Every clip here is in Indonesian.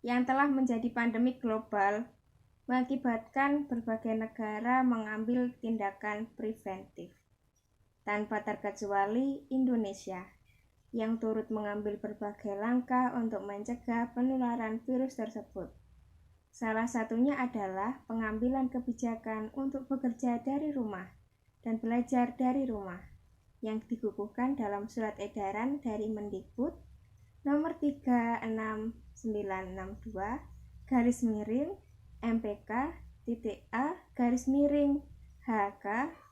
yang telah menjadi pandemi global mengakibatkan berbagai negara mengambil tindakan preventif. Tanpa terkecuali Indonesia, yang turut mengambil berbagai langkah untuk mencegah penularan virus tersebut. Salah satunya adalah pengambilan kebijakan untuk bekerja dari rumah dan belajar dari rumah, yang dikukuhkan dalam surat edaran dari Mendikbud nomor 36962 garis miring MPK.A/HK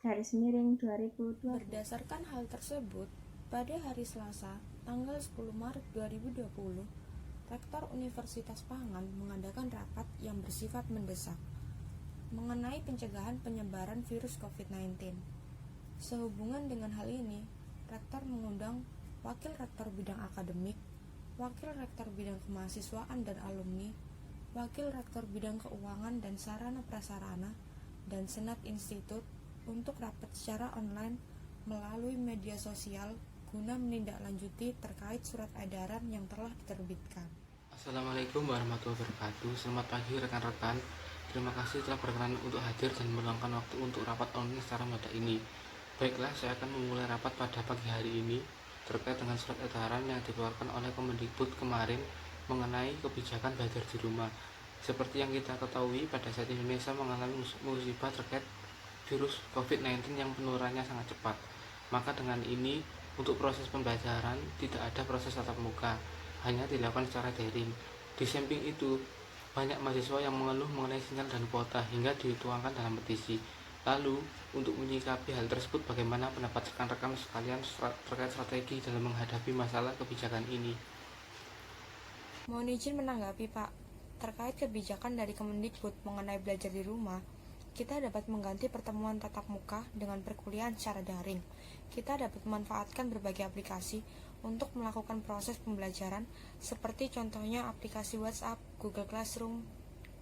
garis miring 2020. Berdasarkan hal tersebut, pada hari Selasa, tanggal 10 Maret 2020, Rektor Universitas Pangan mengadakan rapat yang bersifat mendesak mengenai pencegahan penyebaran virus COVID-19. Sehubungan dengan hal ini, Rektor mengundang Wakil Rektor Bidang Akademik, Wakil Rektor Bidang Kemahasiswaan dan Alumni, Wakil Rektor Bidang Keuangan dan Sarana Prasarana, dan Senat Institut untuk rapat secara online melalui media sosial guna menindaklanjuti terkait surat edaran yang telah diterbitkan. Assalamualaikum warahmatullahi wabarakatuh. Selamat pagi rekan-rekan. Terima kasih telah berkenan untuk hadir dan meluangkan waktu untuk rapat online secara pada ini. Baiklah, saya akan memulai rapat pada pagi hari ini terkait dengan surat edaran yang dikeluarkan oleh Kemendikbud kemarin mengenai kebijakan belajar di rumah. Seperti yang kita ketahui, pada saat Indonesia mengalami musibah terkait virus COVID-19 yang penularannya sangat cepat. Maka dengan ini, untuk proses pembelajaran tidak ada proses tatap muka, hanya dilakukan secara daring. Di samping itu, banyak mahasiswa yang mengeluh mengenai sinyal dan kuota hingga dituangkan dalam petisi. Lalu, untuk menyikapi hal tersebut, bagaimana pendapat rekan-rekan sekalian terkait strategi dalam menghadapi masalah kebijakan ini? Mohon izin menanggapi, Pak. Terkait kebijakan dari Kemendikbud mengenai belajar di rumah, kita dapat mengganti pertemuan tatap muka dengan perkuliahan secara daring. Kita dapat memanfaatkan berbagai aplikasi untuk melakukan proses pembelajaran, seperti contohnya aplikasi WhatsApp, Google Classroom,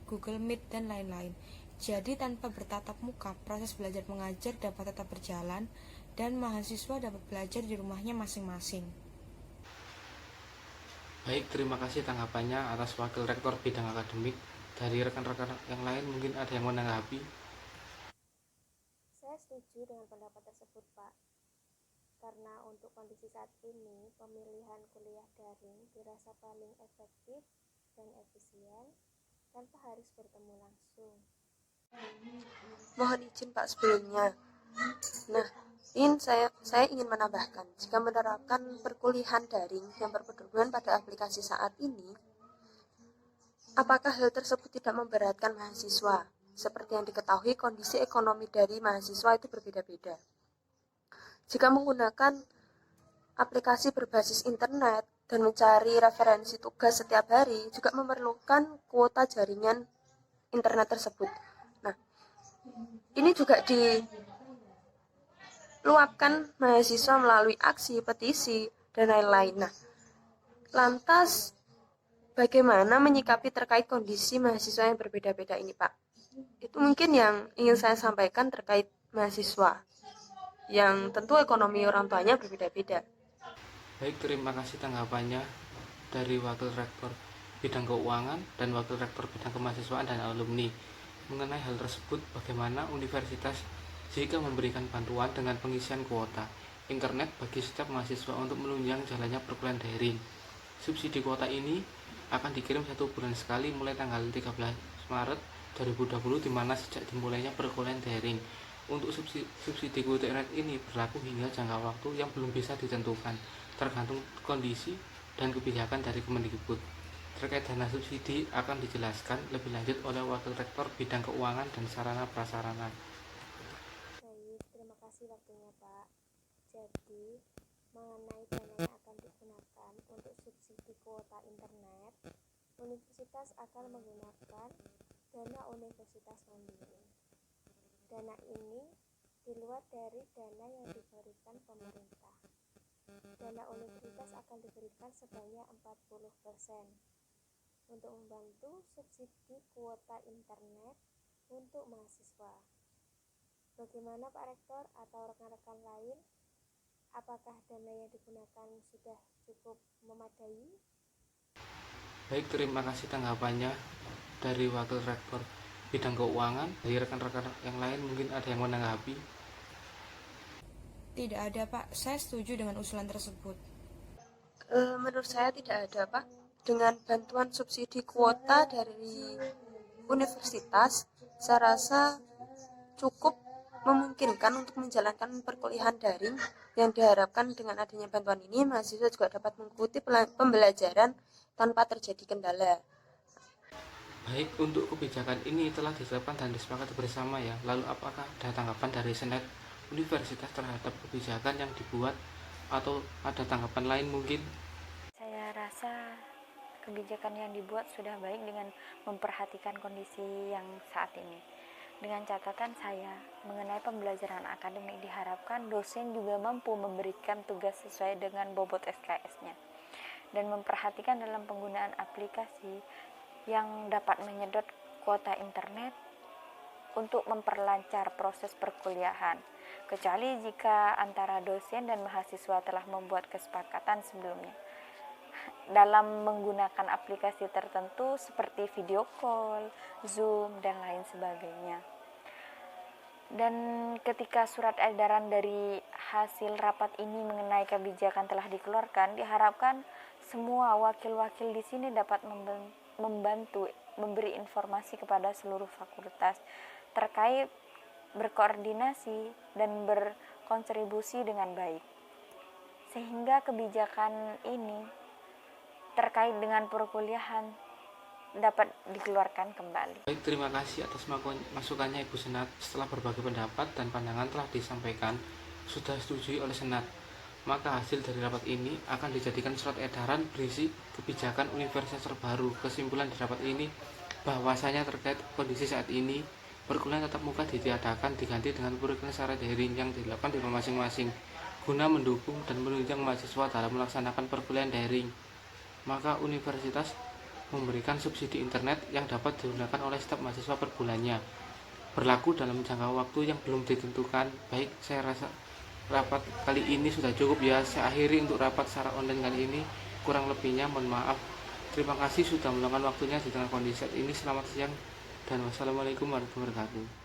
Google Meet, dan lain-lain. Jadi tanpa bertatap muka, proses belajar mengajar dapat tetap berjalan, dan mahasiswa dapat belajar di rumahnya masing-masing. Baik, terima kasih tanggapannya atas Wakil Rektor Bidang Akademik. Dari rekan-rekan yang lain mungkin ada yang menanggapi. Saya setuju dengan pendapat tersebut, Pak. Karena untuk kondisi saat ini, pemilihan kuliah daring dirasa paling efektif dan efisien tanpa harus bertemu langsung. Mohon izin Pak sebelumnya. Nah, saya ingin menambahkan, jika menerapkan perkuliahan daring yang berpedoman pada aplikasi saat ini, apakah hal tersebut tidak memberatkan mahasiswa? Seperti yang diketahui, kondisi ekonomi dari mahasiswa itu berbeda-beda. Jika menggunakan aplikasi berbasis internet dan mencari referensi tugas setiap hari, juga memerlukan kuota jaringan internet tersebut. Nah, ini juga diluapkan mahasiswa melalui aksi, petisi, dan lain-lain. Nah, lantas bagaimana menyikapi terkait kondisi mahasiswa yang berbeda-beda ini, Pak? Itu mungkin yang ingin saya sampaikan terkait mahasiswa, yang tentu ekonomi orang tuanya berbeda-beda. Baik, terima kasih tanggapannya dari Wakil Rektor Bidang Keuangan dan Wakil Rektor Bidang Kemahasiswaan dan Alumni. Mengenai hal tersebut, bagaimana universitas jika memberikan bantuan dengan pengisian kuota internet bagi setiap mahasiswa untuk menunjang jalannya perkuliahan daring. Subsidi kuota ini akan dikirim 1 bulan sekali mulai tanggal 13 Maret 2020, di mana sejak dimulainya perkuliahan daring. Untuk subsidi kuota internet ini berlaku hingga jangka waktu yang belum bisa ditentukan, tergantung kondisi dan kebijakan dari Kemendikbud. Terkait dana subsidi akan dijelaskan lebih lanjut oleh Wakil Rektor Bidang Keuangan dan Sarana Prasarana. Baik, terima kasih waktunya, Pak. Jadi, mengenai dana yang akan digunakan untuk subsidi kuota internet, universitas akan menggunakan dana universitas sendiri. Dana ini di luar dari dana yang diberikan pemerintah. Dana universitas akan diberikan sebanyak 40% untuk membantu subsidi kuota internet untuk mahasiswa. Bagaimana Pak Rektor atau rekan-rekan lain? Apakah dana yang digunakan sudah cukup memadai? Baik, terima kasih tanggapannya dari Wakil Rektor Bidang Keuangan. Dari rekan-rekan yang lain mungkin ada yang menanggapi. Tidak ada, Pak. Saya setuju dengan usulan tersebut. Menurut saya tidak ada, Pak. Dengan bantuan subsidi kuota dari universitas, saya rasa cukup memungkinkan untuk menjalankan perkuliahan daring yang diharapkan dengan adanya bantuan ini, mahasiswa juga dapat mengikuti pembelajaran tanpa terjadi kendala. Baik, untuk kebijakan ini telah ditetapkan dan disepakati bersama ya. Lalu apakah ada tanggapan dari Senat Universitas terhadap kebijakan yang dibuat atau ada tanggapan lain mungkin? Saya rasa kebijakan yang dibuat sudah baik dengan memperhatikan kondisi yang saat ini. Dengan catatan saya, mengenai pembelajaran akademik diharapkan dosen juga mampu memberikan tugas sesuai dengan bobot SKS-nya dan memperhatikan dalam penggunaan aplikasi yang dapat menyedot kuota internet untuk memperlancar proses perkuliahan, kecuali jika antara dosen dan mahasiswa telah membuat kesepakatan sebelumnya dalam menggunakan aplikasi tertentu seperti video call, Zoom, dan lain sebagainya. Dan ketika surat edaran dari hasil rapat ini mengenai kebijakan telah dikeluarkan, diharapkan semua wakil-wakil di sini dapat membantu memberi informasi kepada seluruh fakultas terkait berkoordinasi dan berkontribusi dengan baik, sehingga kebijakan ini terkait dengan perkuliahan dapat dikeluarkan kembali. Baik, terima kasih atas masukannya Ibu Senat. Setelah berbagai pendapat dan pandangan telah disampaikan, sudah disetujui oleh Senat. Maka hasil dari rapat ini akan dijadikan surat edaran berisi kebijakan universitas terbaru. Kesimpulan di rapat ini bahwasanya terkait kondisi saat ini, perkuliahan tatap muka ditiadakan diganti dengan perkuliahan secara daring yang dilakukan di rumah masing-masing guna mendukung dan menunjang mahasiswa dalam melaksanakan perkuliahan daring. Maka universitas memberikan subsidi internet yang dapat digunakan oleh setiap mahasiswa per bulannya, berlaku dalam jangka waktu yang belum ditentukan. Baik, saya rasa rapat kali ini sudah cukup ya. Saya akhiri untuk rapat secara online kali ini. Kurang lebihnya mohon maaf. Terima kasih sudah meluangkan waktunya di tengah kondisi saat ini. Selamat siang dan wassalamualaikum warahmatullahi wabarakatuh.